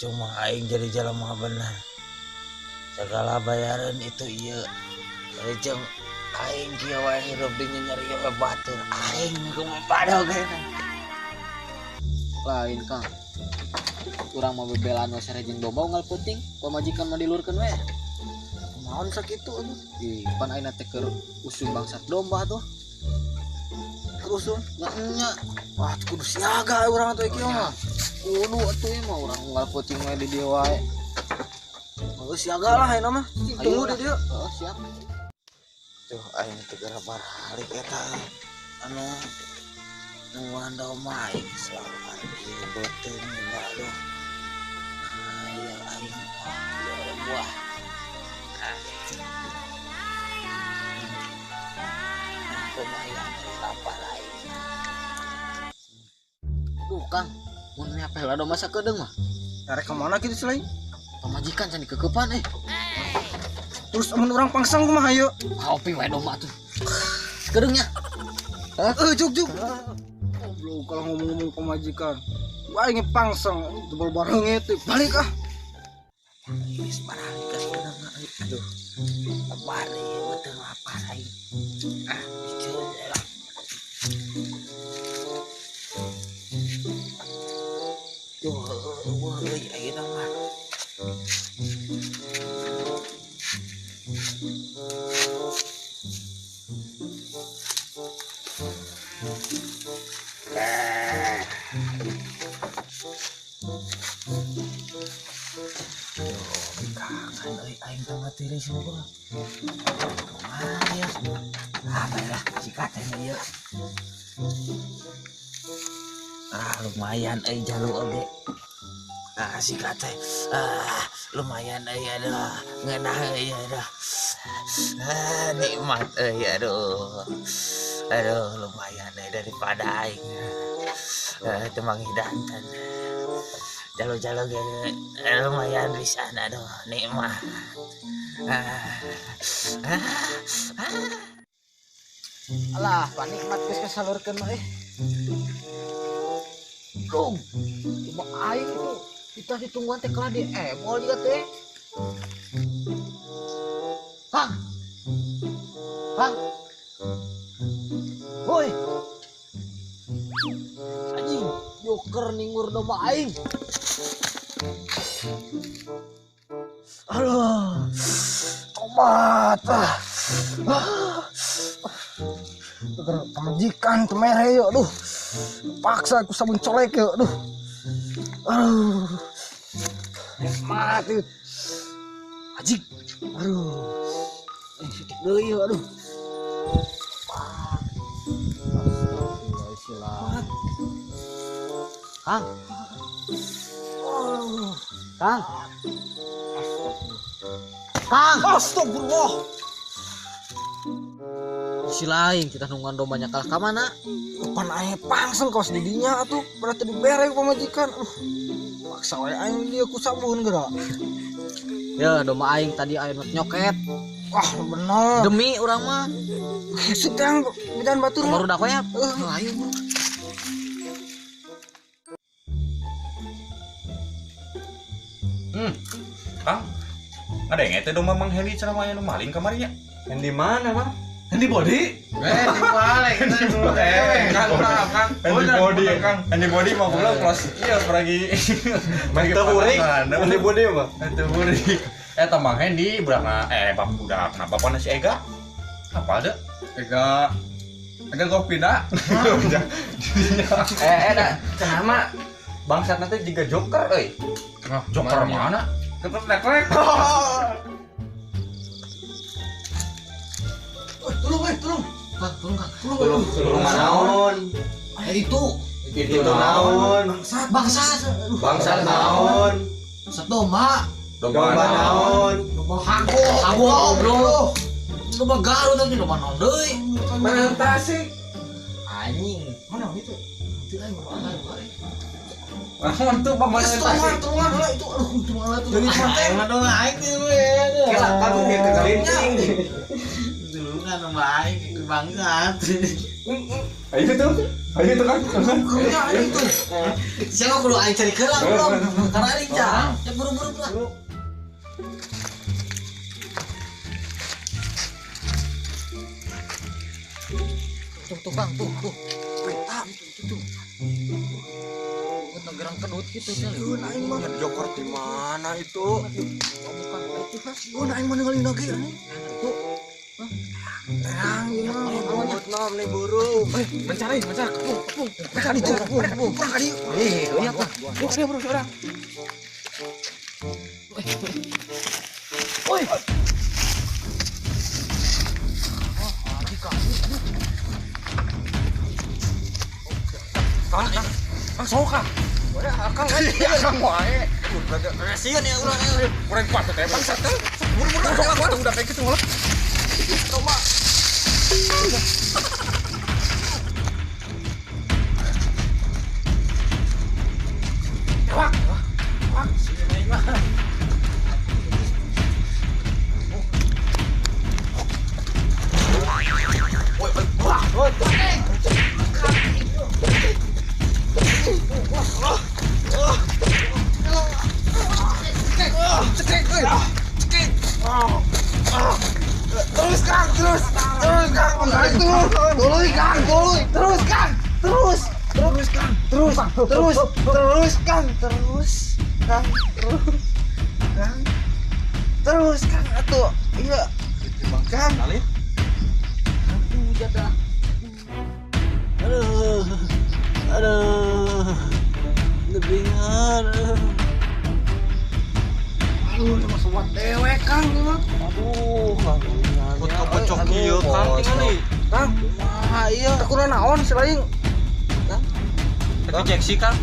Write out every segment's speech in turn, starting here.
cuma aing jadi jelema bener. Segala bayaran itu iya. Rejeng aing kieu wae hirup di nyeri we batur. Aing kumaha padahal kayakna. Lain Kang. Urang mah bebelaan we sarejeng domba unggal peuting, pamajikan mah dilurkeun we. Naon sakitu atuh? Ih, pan ayeuna teh keur usum bangsat domba tuh. Usum nya. Wah, kudu siaga urang atuh kieu mah. Kudu atuh mah urang unggal peuting we di dieu wae. Siaga lah ayeuna mah. Tunggu di dieu. Heeh, siap. Tuh aing teh gara balik eta anu nuan domba aing selalu pergi beuteung aduh. Aya aing buah. Lumayan lapar aing. Duh, Kang. Mun nya apel domba sakedeung mah. Tarik ke mana gitu selain? Pamajikan can dikekepan Terus amun orang pangsang kumaha ayo? Kopi wae domba tuh. Sakedeungnya. Juk. Goblok kalau ngomong-ngomong pemajikan. Wah ingin pangsang, jebol bareng itu. Balik ah. Geus barang geus bener aduh. Lapar ieu beuteung lapar aing. Biceun lah. Tuh, euy ayeuna mah. Kangen euy aing teh matiris mah. Baiklah, sikat ieu. Lumayan euy jalu oge. Sikat teh. Lumayan euy aduh. Ngeunah euy aduh. Nikmat euy aduh. Aduh lumayan euy daripada aing. Teu manghidangan. Jalo-jalo ge lumayan pisan aduh nikmat. Alah, panikmat geus kasalurkeun mah Dong. Cuma aing tuh kita ditungguan teh kelah di emol juga teh. Kang. Woi. Anjing, joker ningur domba aing. Aduh. Tomat. Pemajikan temere yuk, aduh. Paksa aku sabun colek yuk, aduh. Mati. Ajik. Aduh. Sidik deui yuk, aduh. Kang. Astagfirullah. Si lain kita nungguan dombanya kalah ka mana? Depan aing pangseng kos didinya atuh berarti dibere ku pamajikan. Paksa wae aing dia ku sabun geura. Ya domba aing tadi aing nyoket. Wah bener. Demi urang mah. Sedang bidan batur Baru dak we. Ayo. Kang, ada yang itu domba Mang Hendi cara main maling kemarinnya. Yang di mana, Bang? Hendi body? Di balik kita dulu Kang, Hendi body, Kang. Hendi body mau pulang close. Iya, pergi. Mantap burik. Hendi body, Bang. Itu burik. Mang Hendi budakna bapana si Ega. Apa ada? Ega kopi dah. Dah, kenapa bangsat nanti juga joker, euy. Joker mana? Tetep lek-lek. Tolong. Tolong naon? Itu naon? Bangsat naon? Domba. Domba naon? Hago goblok. Domba Garut tapi domba naon deui? Mana Tasik? Anjing. mana itu? Itu lain mana? Naon tuh pamanan Tasik? Tolongan lah itu. Aduh, tolongan lah tuh. Jadi santai mah dong aing we. Kela kamu dia kegalinting. Dulu kan domba aing bangsat. Ayo tuh. Ayo itu kan. Siapa kudu aing cari kelang belum? Karena aing jah. Ya buru-buru lah. Tuh Kang, tuh. Peta itu. Kita gerang kedut gitu sih. Aing mah Joker di mana itu? Bukan itu kan. gua aing mah ninggalin lagi anjing. Tuh. Terang ieu mah. Buat nom nih burung. Mencari. Mencari tuh. Kurang kali. Iya Kang. Saya bro, saudara. Kang wae. Kasihan ya urang. Kurang kuat teh bangsa teh. Buru-buru udah kayak gitu malah. Terus Kang atuh. Iya. Kang. Aduh, lebingan. Aduh, ini mah sobat dewe Kang ini mah. Aduh, Bocok kieu Kang tinggali. Kang, Ah, iya. kurang naon si laing. Tapi cek sih Kang.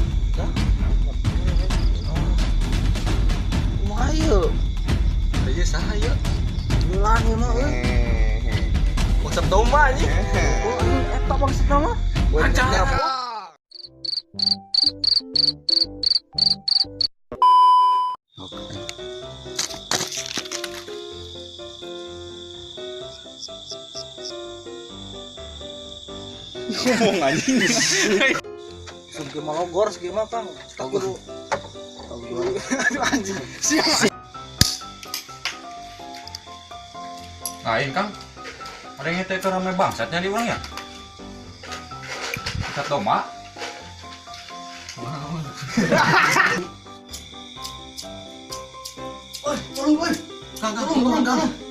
Kumaha ieu? Ieu saha ieu? Bulan ieu mah euy. Maksud domba anjing. Oh, ini eta maksudna mah. Ngomong anjing. Sugih malogor sugih mah Kang. Tak kudu. Aduh anjing. Siap. Lain Kang. Ada yang itu ramai bangsatnya di orang ya? Bangsat domba. Oi, turun. Kang, Turun.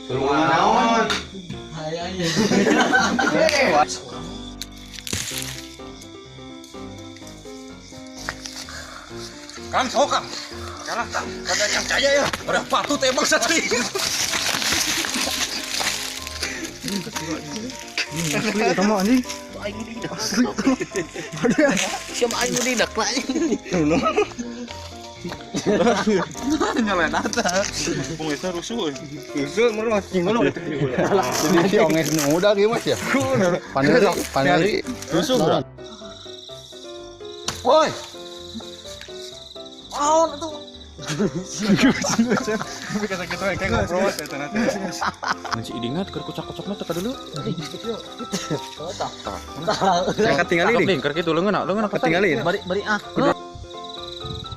Turun naon? Kang sok Kang. Kalah Kang. Kada yang caya ya. Udah patut teh bangsat teh. Eta mah anjing. Siapa aing didak lah. Nyalain atas. Pengesa rusuh. Rusuh merah cing ngono. Jadi si onges muda ge Mas ya. Paneri. Rusuh. Woi. Naon atuh? Tapi kata kita kayak ngobrol ya nanti. Masih idingat keur kocak-kocakna teh dulu. Saya ketinggalin nih. Keur kitu leungeun Ketinggalin. Bari ah.